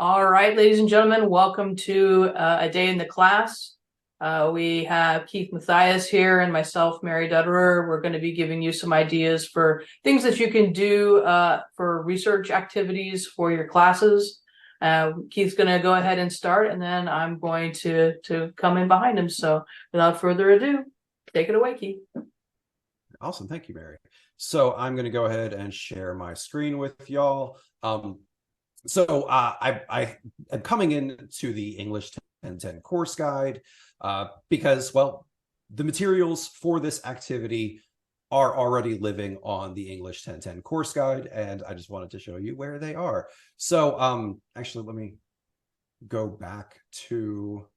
All right, ladies and gentlemen, welcome to a day in the class. We have Keith Mathias here and myself, Mary Dutterer. We're going to be giving you some ideas for things that you can do for research activities for your classes. Keith's going to go ahead and start, and then I'm going to come in behind him. So without further ado, take it away, Keith. Awesome. Thank you, Mary. So I'm going to go ahead and share my screen with y'all. I am coming into the English 1010 course guide because, well, the materials for this activity are already living on the English 1010 course guide, and I just wanted to show you where they are. So actually, let me go back to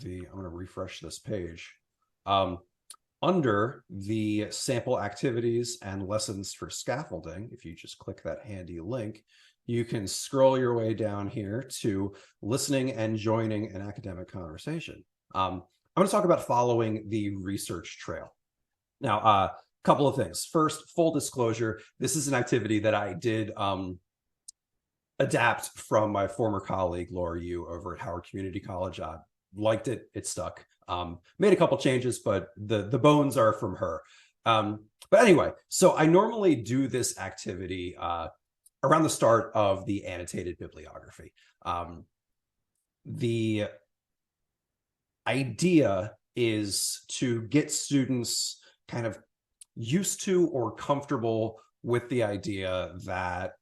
I'm going to refresh this page. Under the sample activities and lessons for scaffolding, if you just click that handy link, you can scroll your way down here to listening and joining an academic conversation. I'm going to talk about following the research trail. Now, a couple of things. First, full disclosure, this is an activity that I did adapt from my former colleague, Laura Yu, over at Howard Community College. I liked it. It stuck. Made a couple changes, but the bones are from her. But anyway, so I normally do this activity around the start of the annotated bibliography. The idea is to get students kind of used to or comfortable with the idea that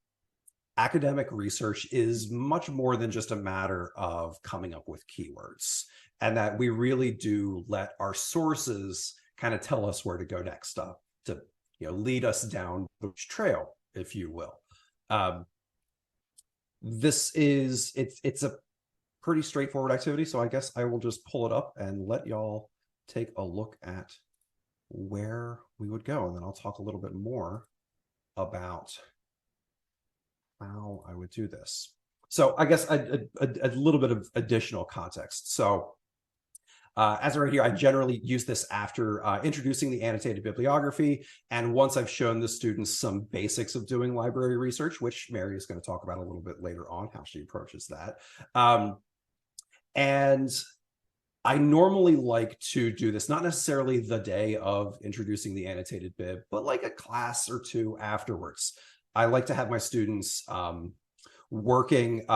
academic research is much more than just a matter of coming up with keywords, and that we really do let our sources kind of tell us where to go next, to lead us down the trail, if you will. It's a pretty straightforward activity, so I guess I will just pull it up and let y'all take a look at where we would go, and then I'll talk a little bit more about how I would do this. So I guess a little bit of additional context. So as I write here, I generally use this after introducing the annotated bibliography. And once I've shown the students some basics of doing library research, which Mary is going to talk about a little bit later on, how she approaches that. And I normally like to do this, not necessarily the day of introducing the annotated bib, but like a class or two afterwards. I like to have my students working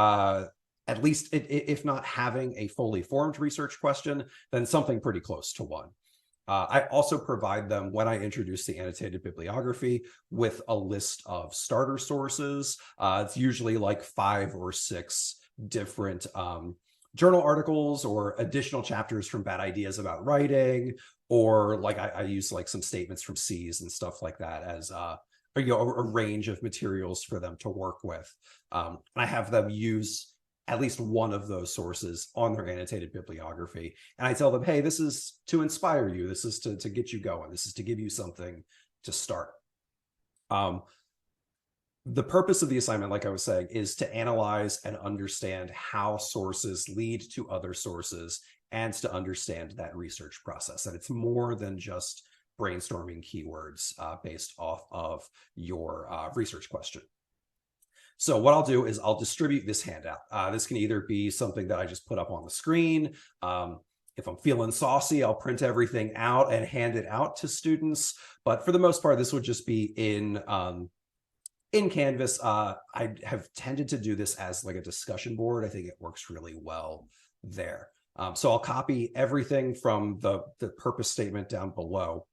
at least, if not having a fully formed research question, then something pretty close to one. I also provide them, when I introduce the annotated bibliography, with a list of starter sources. It's usually like 5 or 6 different journal articles or additional chapters from Bad Ideas About Writing, or like I use like some statements from C's and stuff like that as a range of materials for them to work with. I have them use at least one of those sources on their annotated bibliography. And I tell them, hey, this is to inspire you. This is to get you going. This is to give you something to start. The purpose of the assignment, like I was saying, is to analyze and understand how sources lead to other sources and to understand that research process. And it's more than just brainstorming keywords based off of your research question. So what I'll do is I'll distribute this handout. This can either be something that I just put up on the screen. If I'm feeling saucy, I'll print everything out and hand it out to students. But for the most part, this would just be in Canvas. I have tended to do this as like a discussion board. I think it works really well there. So I'll copy everything from the purpose statement down below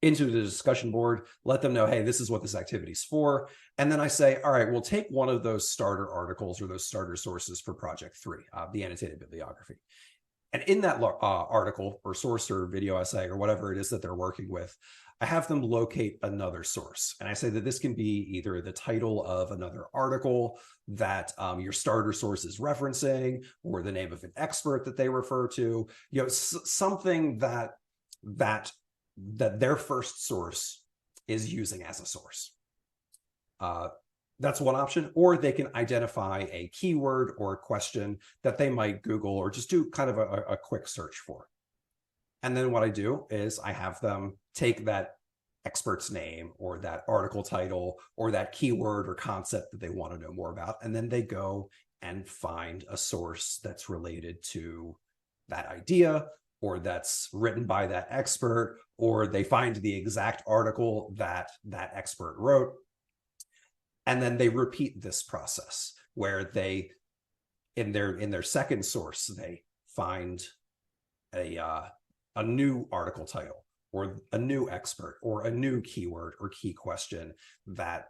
into the discussion board, let them know, hey, this is what this activity is for. And then I say, all right, we'll take one of those starter articles or those starter sources for project 3, the annotated bibliography. And in that article or source or video essay or whatever it is that they're working with, I have them locate another source. And I say that this can be either the title of another article that your starter source is referencing, or the name of an expert that they refer to, something that their first source is using as a source. That's one option. Or they can identify a keyword or a question that they might Google or just do kind of a quick search for. And then what I do is I have them take that expert's name or that article title or that keyword or concept that they want to know more about. And then they go and find a source that's related to that idea, or that's written by that expert, or they find the exact article that that expert wrote. And then they repeat this process where they, in their second source, they find a new article title or a new expert or a new keyword or key question that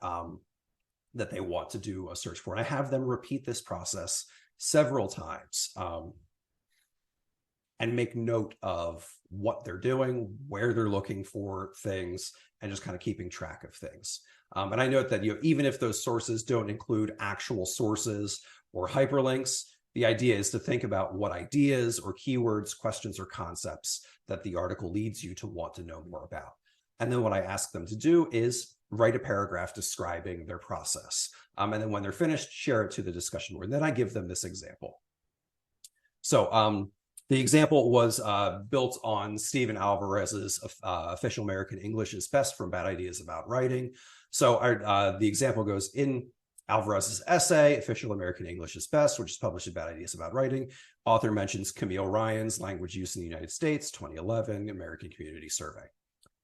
that they want to do a search for. And I have them repeat this process several times and make note of what they're doing, where they're looking for things, and just kind of keeping track of things. And I note that even if those sources don't include actual sources or hyperlinks, the idea is to think about what ideas or keywords, questions, or concepts that the article leads you to want to know more about. And then what I ask them to do is write a paragraph describing their process. And then when they're finished, share it to the discussion board. Then I give them this example. So the example was built on Stephen Alvarez's Official American English is Best from Bad Ideas About Writing. So the example goes, in Alvarez's essay, Official American English is Best, which is published in Bad Ideas About Writing, author mentions Camille Ryan's Language Use in the United States, 2011 American Community Survey.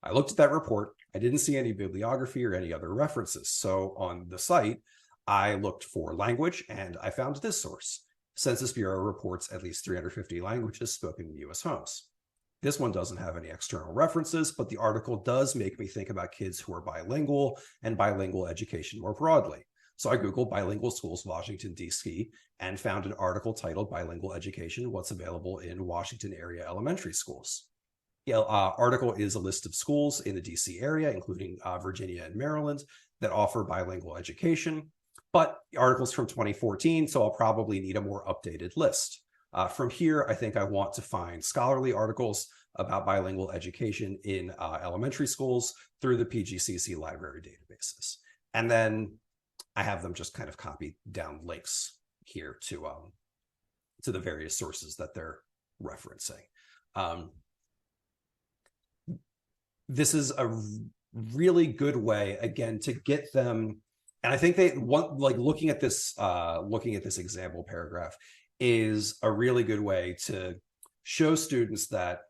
I looked at that report. I didn't see any bibliography or any other references. So on the site, I looked for language and I found this source. Census Bureau reports at least 350 languages spoken in U.S. homes. This one doesn't have any external references, but the article does make me think about kids who are bilingual and bilingual education more broadly. So I Googled bilingual schools, Washington, D.C., and found an article titled Bilingual Education, What's Available in Washington Area Elementary Schools. The article is a list of schools in the D.C. area, including Virginia and Maryland, that offer bilingual education. But the article's from 2014, so I'll probably need a more updated list. From here, I think I want to find scholarly articles about bilingual education in elementary schools through the PGCC library databases. And then I have them just kind of copy down links here to the various sources that they're referencing. This is a really good way, again, to get them. And I think they want, like, looking at this example paragraph is a really good way to show students that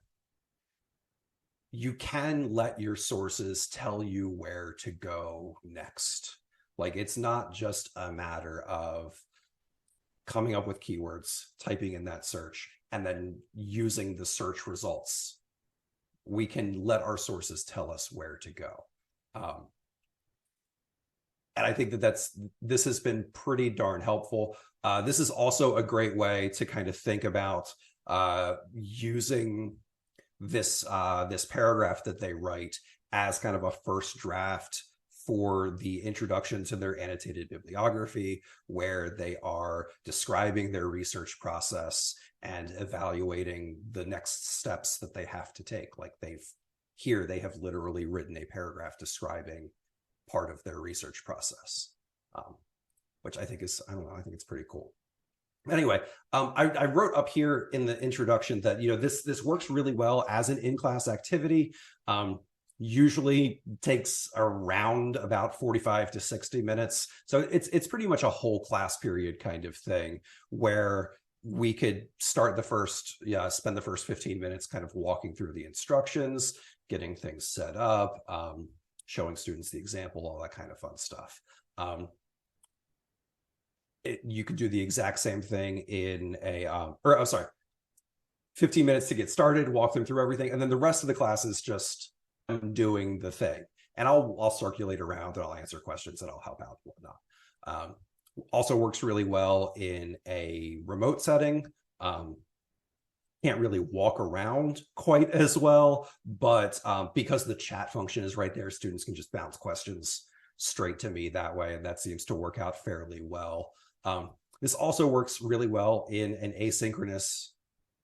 you can let your sources tell you where to go next. Like, it's not just a matter of coming up with keywords, typing in that search, and then using the search results. We can let our sources tell us where to go. And I think that this has been pretty darn helpful. This is also a great way to kind of think about using this paragraph that they write as kind of a first draft for the introduction to their annotated bibliography, where they are describing their research process and evaluating the next steps that they have to take. Like they have literally written a paragraph describing part of their research process, which I think is, I don't know, I think it's pretty cool. Anyway, I wrote up here in the introduction that, this works really well as an in-class activity. Usually takes around about 45 to 60 minutes. So it's pretty much a whole class period kind of thing, where we could spend the first 15 minutes kind of walking through the instructions, getting things set up, showing students the example, all that kind of fun stuff. You could do the exact same thing in 15 minutes to get started, walk them through everything, and then the rest of the class is just doing the thing. And I'll circulate around and I'll answer questions and I'll help out and whatnot. Also works really well in a remote setting. Can't really walk around quite as well, but because the chat function is right there, students can just bounce questions straight to me that way, and that seems to work out fairly well. This also works really well in an asynchronous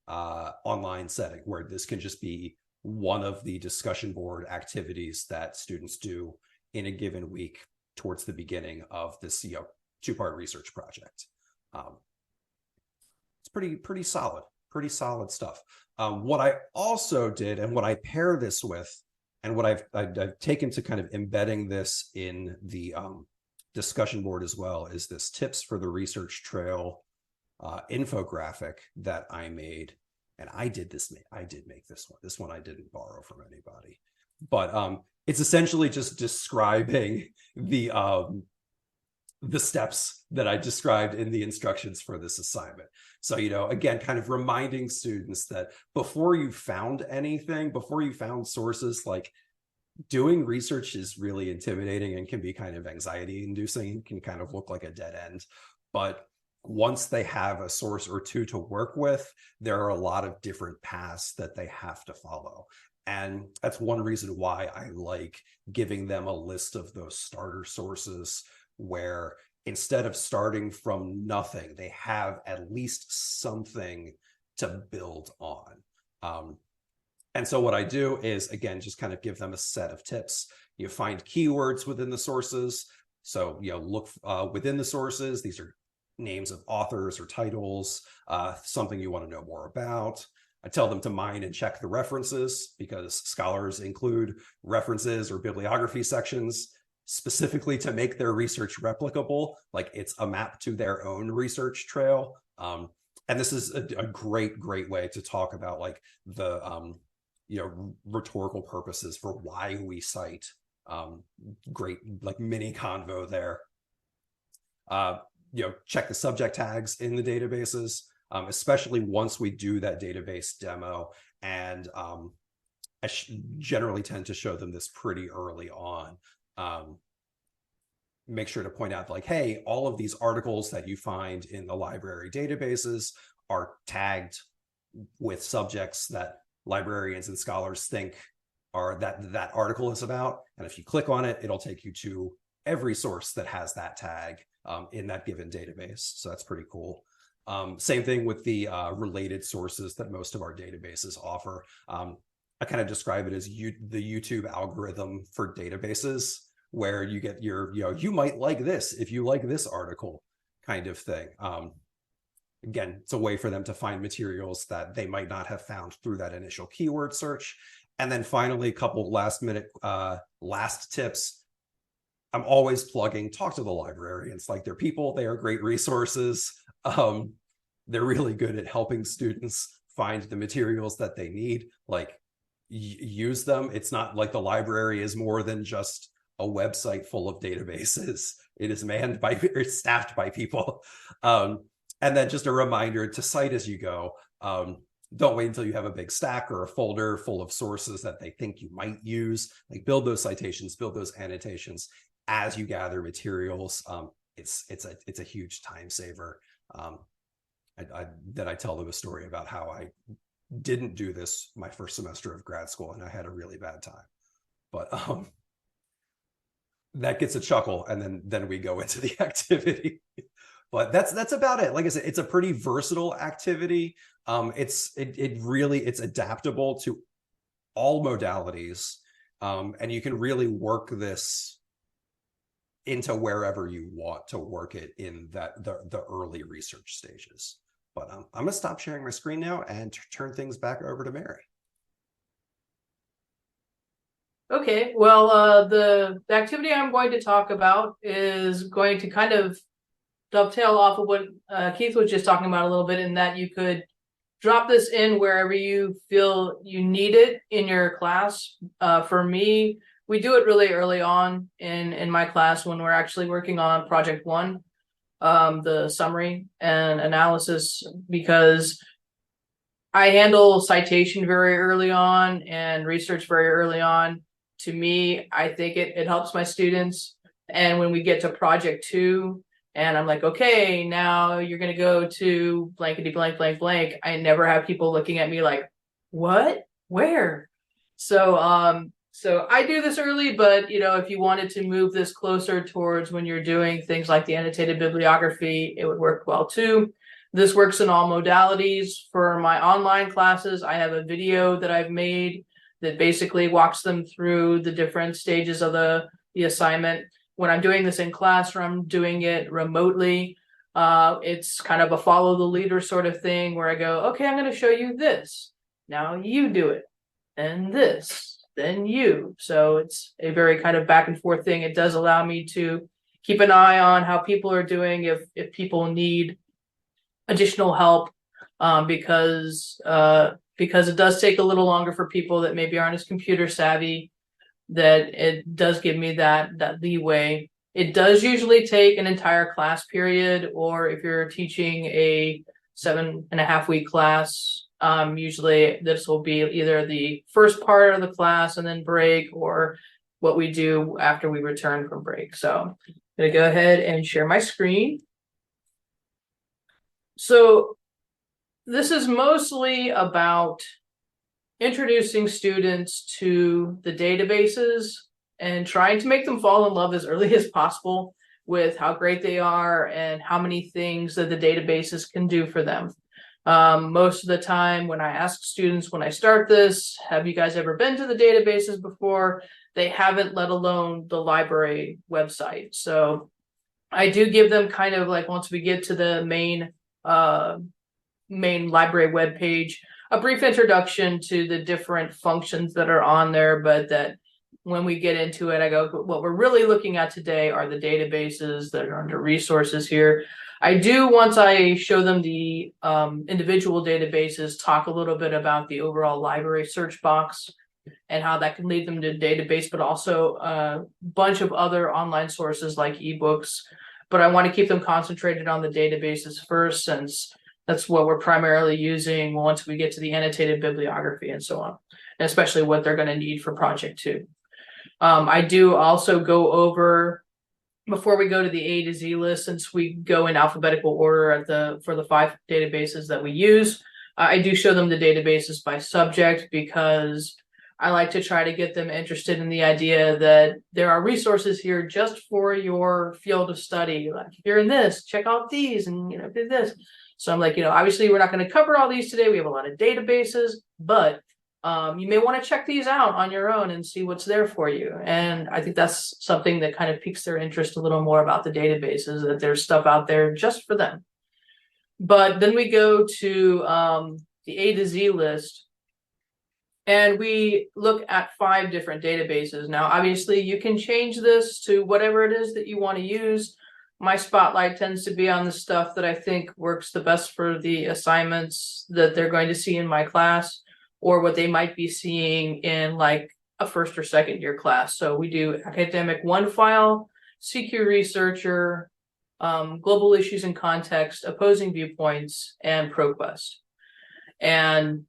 online setting, where this can just be one of the discussion board activities that students do in a given week towards the beginning of this two-part research project. It's pretty solid stuff. What I also did, and what I pair this with, And what I've taken to kind of embedding this in the discussion board as well is this tips for the research trail infographic that I made. And I did make this one. This one I didn't borrow from anybody, but it's essentially just describing the steps that I described in the instructions for this assignment. So, again, kind of reminding students that before you found anything, before you found sources, like, doing research is really intimidating and can be kind of anxiety inducing, can kind of look like a dead end. But once they have a source or two to work with, there are a lot of different paths that they have to follow. And that's one reason why I like giving them a list of those starter sources, where instead of starting from nothing, they have at least something to build on. And so what I do is, again, just kind of give them a set of tips. You find keywords within the sources. So, look within the sources. These are names of authors or titles, something you want to know more about. I tell them to mine and check the references, because scholars include references or bibliography sections specifically to make their research replicable, like it's a map to their own research trail. And this is a great way to talk about, like, the rhetorical purposes for why we cite. Great, like, mini convo there. Check the subject tags in the databases, especially once we do that database demo. And I generally tend to show them this pretty early on. Make sure to point out, like, hey, all of these articles that you find in the library databases are tagged with subjects that librarians and scholars think are that article is about. And if you click on it, it'll take you to every source that has that tag in that given database. So that's pretty cool. Same thing with the related sources that most of our databases offer. I kind of describe it as the YouTube algorithm for databases, where you get your, you might like this if you like this article kind of thing. Again, it's a way for them to find materials that they might not have found through that initial keyword search. And then finally, a couple last tips. I'm always plugging, talk to the librarians. Like, they're people, they are great resources. They're really good at helping students find the materials that they need. Like, use them. It's not like the library is more than just a website full of databases. It is manned by, or staffed by people. And then just a reminder to cite as you go. Don't wait until you have a big stack or a folder full of sources that they think you might use. Like, build those citations, build those annotations as you gather materials. It's a huge time saver. Then I tell them a story about how I didn't do this my first semester of grad school, and I had a really bad time. But that gets a chuckle, and then we go into the activity. But that's about it. Like I said, it's a pretty versatile activity. It's adaptable to all modalities, and you can really work this into wherever you want to work it in the early research stages. But I'm gonna stop sharing my screen now and turn things back over to Mary. Okay, well, the activity I'm going to talk about is going to kind of dovetail off of what Keith was just talking about a little bit, in that you could drop this in wherever you feel you need it in your class. For me, we do it really early on in my class when we're actually working on project one, the summary and analysis, because I handle citation very early on and research very early on. To me, I think it helps my students. And when we get to project two, and I'm like, okay, now you're going to go to blankety blank, blank, blank, I never have people looking at me like, what? Where? So I do this early, but, if you wanted to move this closer towards when you're doing things like the annotated bibliography, it would work well too. This works in all modalities. For my online classes, I have a video that I've made that basically walks them through the different stages of the assignment. When I'm doing this in class, or I'm doing it remotely, it's kind of a follow the leader sort of thing, where I go, okay, I'm going to show you this. Now you do it. And this. then you. So it's a very kind of back and forth thing. It does allow me to keep an eye on how people are doing, if people need additional help, because it does take a little longer for people that maybe aren't as computer savvy, that it does give me that leeway. It does usually take an entire class period, or if you're teaching a 7.5 week class, usually this will be either the first part of the class and then break, or what we do after we return from break. So I'm gonna go ahead and share my screen. So this is mostly about introducing students to the databases and trying to make them fall in love as early as possible with how great they are and how many things that the databases can do for them. Most of the time when I ask students when I start this, have you guys ever been to the databases before? They haven't, let alone the library website. So I do give them kind of like, once we get to the main library webpage, a brief introduction to the different functions that are on there, but that when we get into it, I go, what we're really looking at today are the databases that are under resources here. I do, once I show them the individual databases, talk a little bit about the overall library search box and how that can lead them to database, but also a bunch of other online sources like ebooks. But I want to keep them concentrated on the databases first, since that's what we're primarily using once we get to the annotated bibliography and so on, and especially what they're going to need for project 2. I do also go over, before we go to the A to Z list, since we go in alphabetical order for the 5 databases that we use, I do show them the databases by subject, because I like to try to get them interested in the idea that there are resources here just for your field of study. Like, if you're in this, check out these, and do this. So I'm like, obviously we're not going to cover all these today. We have a lot of databases, but you may want to check these out on your own and see what's there for you. And I think that's something that kind of piques their interest a little more about the databases, that there's stuff out there just for them. But then we go to the A to Z list, and we look at 5 different databases. Now, obviously you can change this to whatever it is that you want to use. My spotlight tends to be on the stuff that I think works the best for the assignments that they're going to see in my class, or what they might be seeing in like a 1st or 2nd year class. So we do Academic One File, CQ Researcher, Global Issues and Context, Opposing Viewpoints, and ProQuest. And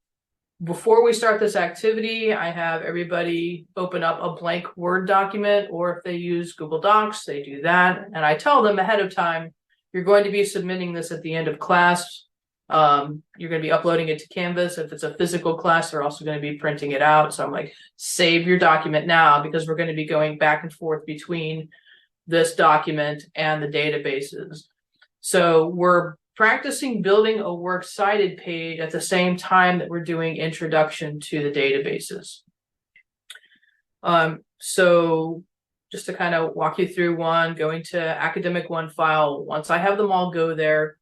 before we start this activity, I have everybody open up a blank Word document, or if they use Google Docs, they do that. And I tell them ahead of time, you're going to be submitting this at the end of class. You're going to be uploading it to Canvas. If it's a physical class, they're also going to be printing it out. So I'm like, save your document now, because we're going to be going back and forth between this document and the databases. So we're practicing building a works cited page at the same time that we're doing introduction to the databases. So just to kind of walk you through going to Academic One File. Once I have them all go there,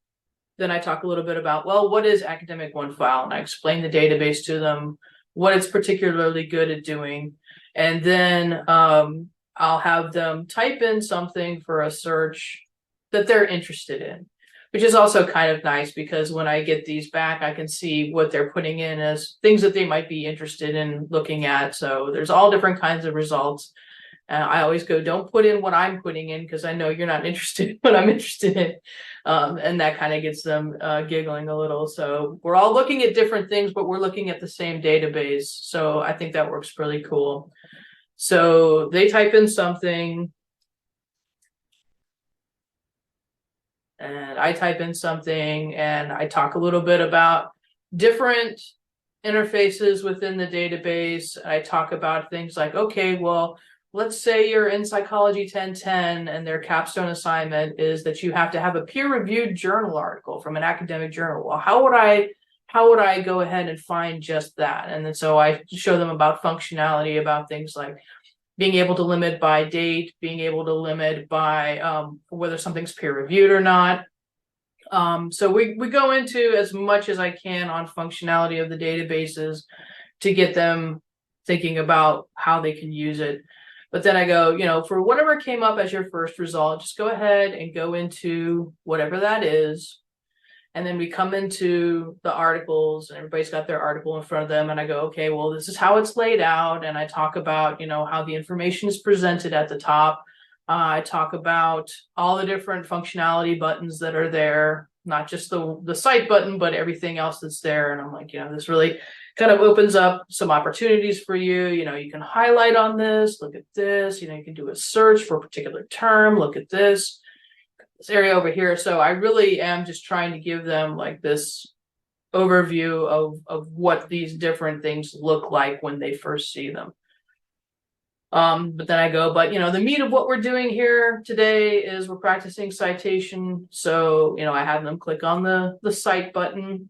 then I talk a little bit about, well, what is Academic One File? And I explain the database to them, what it's particularly good at doing. And then I'll have them type in something for a search that they're interested in, which is also kind of nice, because when I get these back, I can see what they're putting in as things that they might be interested in looking at. So there's all different kinds of results. I always go, don't put in what I'm putting in, because I know you're not interested in what I'm interested in. And that kind of gets them giggling a little. So we're all looking at different things, but we're looking at the same database. So I think that works really cool. So they type in something, and I type in something, and I talk a little bit about different interfaces within the database. I talk about things like, okay, well, let's say you're in Psychology 1010 and their capstone assignment is that you have to have a peer-reviewed journal article from an academic journal. Well, how would I go ahead and find just that? And then so I show them about functionality, about things like being able to limit by date, being able to limit by whether something's peer-reviewed or not. So we go into as much as I can on functionality of the databases to get them thinking about how they can use it. But then I go, for whatever came up as your first result, just go ahead and go into whatever that is. And then we come into the articles and everybody's got their article in front of them. And I go, okay, well, this is how it's laid out. And I talk about, how the information is presented at the top. I talk about all the different functionality buttons that are there, not just the site button, but everything else that's there. And I'm like, this really kind of opens up some opportunities for you. You can highlight on this, look at this, you can do a search for a particular term, look at this area over here. So I really am just trying to give them like this overview of what these different things look like when they first see them. But then I go, but the meat of what we're doing here today is we're practicing citation. So, I have them click on the cite button.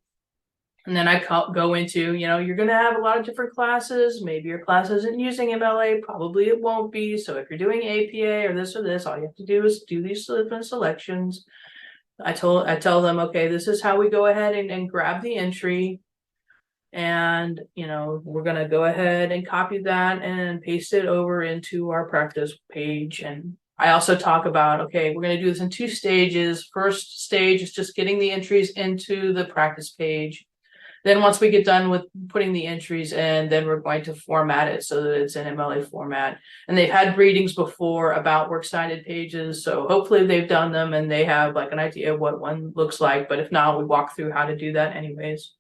And then I go into, you're going to have a lot of different classes. Maybe your class isn't using MLA. Probably it won't be. So if you're doing APA or this, all you have to do is do these different selections. I tell them, okay, this is how we go ahead and grab the entry. And, we're going to go ahead and copy that and paste it over into our practice page. And I also talk about, okay, we're going to do this in 2 stages. First stage is just getting the entries into the practice page. Then once we get done with putting the entries in, then we're going to format it so that it's in MLA format. And they've had readings before about works cited pages. So hopefully they've done them and they have like an idea of what one looks like. But if not, we walk through how to do that anyways.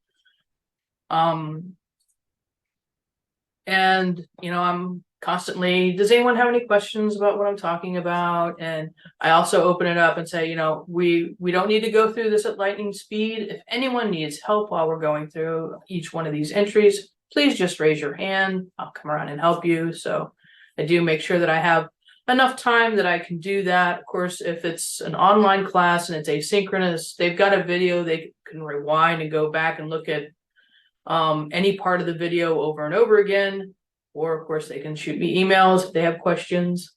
And I'm constantly, does anyone have any questions about what I'm talking about? And I also open it up and say, we don't need to go through this at lightning speed. If anyone needs help while we're going through each one of these entries, please just raise your hand. I'll come around and help you. So I do make sure that I have enough time that I can do that. Of course, if it's an online class and it's asynchronous, they've got a video, they can rewind and go back and look at any part of the video over and over again. Or of course they can shoot me emails if they have questions.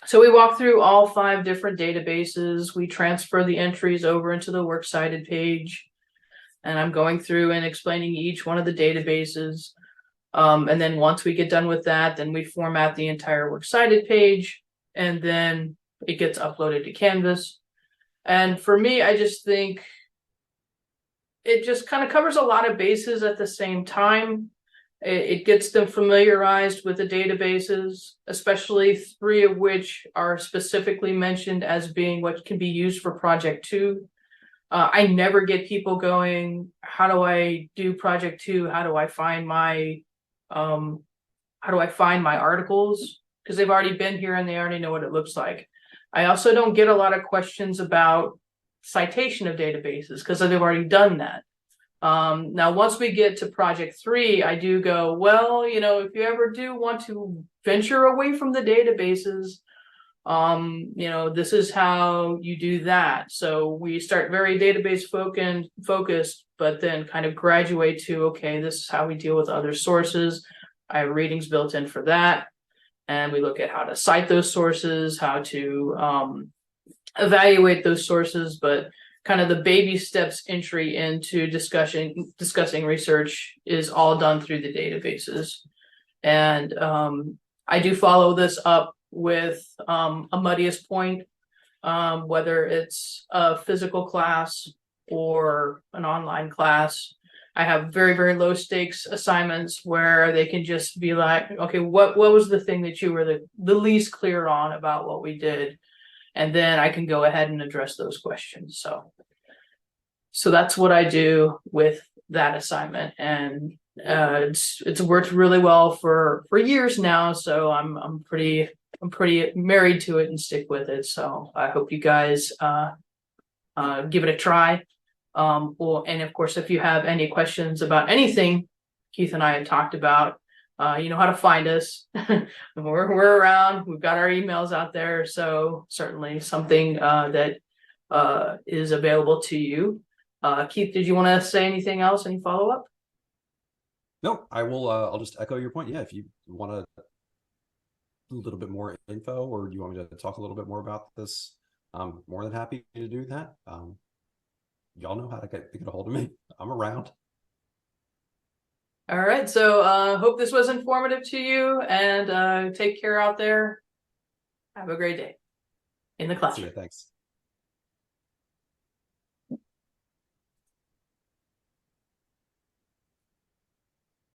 So we walk through all 5 different databases. We transfer the entries over into the works cited page. And I'm going through and explaining each one of the databases. And then once we get done with that, then we format the entire works cited page. And then it gets uploaded to Canvas. And for me, I just think it just kind of covers a lot of bases at the same time. It gets them familiarized with the databases, especially 3 of which are specifically mentioned as being what can be used for Project 2. I never get people going, how do I do Project 2? How do I find my articles? Because they've already been here and they already know what it looks like. I also don't get a lot of questions about citation of databases because they've already done that. Now, once we get to Project 3, I do go, well, if you ever do want to venture away from the databases, this is how you do that. So we start very database focused, but then kind of graduate to, okay, this is how we deal with other sources. I have readings built in for that. And we look at how to cite those sources, how to evaluate those sources, but kind of the baby steps entry into discussing research is all done through the databases. And I do follow this up with a muddiest point, whether it's a physical class or an online class. I have very, very low stakes assignments where they can just be like, okay, what was the thing that you were the least clear on about what we did? And then I can go ahead and address those questions. So that's what I do with that assignment. And it's worked really well for years now. So I'm pretty married to it and stick with it. So I hope you guys give it a try. And of course, if you have any questions about anything Keith and I had talked about, you know how to find us. We're around. We've got our emails out there. So certainly something that is available to you. Keith, did you want to say anything else? Any follow up? No, I will. I'll just echo your point. Yeah, if you want a little bit more info, or do you want me to talk a little bit more about this, I'm more than happy to do that. Y'all know how to get a hold of me. I'm around. All right, so hope this was informative to you, and take care out there. Have a great day in the See classroom. you. Thanks.